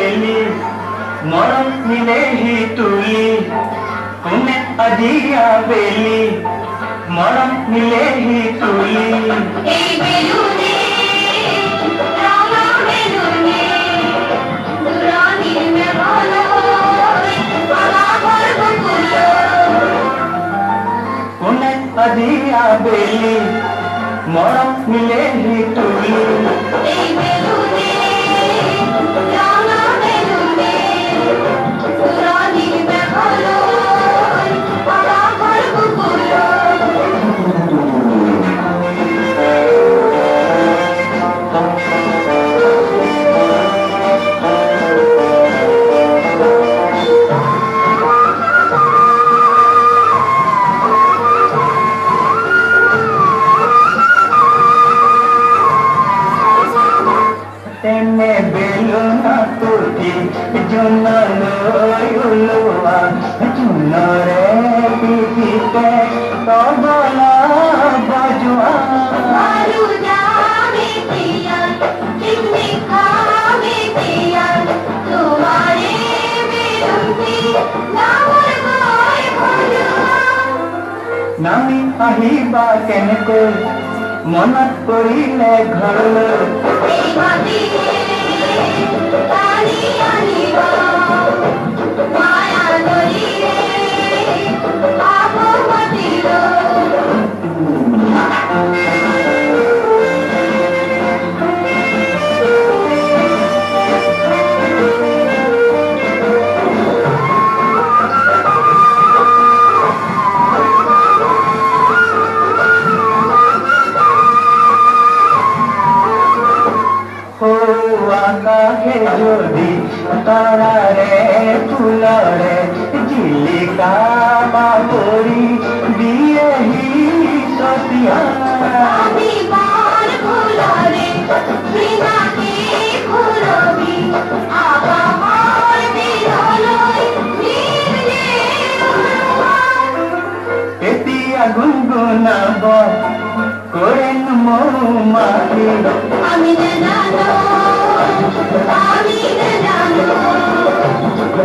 बेली मरम मिले ही तुली कुने अजिया बेली मरम मिले ही तुली कुने अजिया बेली मरम मिले ही तुली तेने बेलुना तुझी जुना लोयुलुआ जुना रे पीते तो बोला बजुआ मारू जावे पिया कितने खावे पिया तुम्हारे बेलुनी नावर बोय बजुआ नामी আহিবা কেনেকৈ মনত পৰিলে ঘৰলৈ आकाशे जोड़ी तारारे फुलरे झिलिका बाबरी दिए ही सतिया फुलरे बिना के फुलबी आबा मोर बिरलोय नीले एतिया गुनगुनाब करेन मौमाखी আমি জানো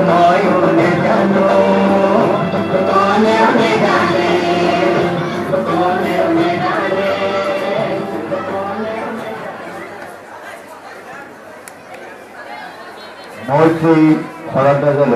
নয়নে জানো মনে জানে মৈত্রী খরাটা গেল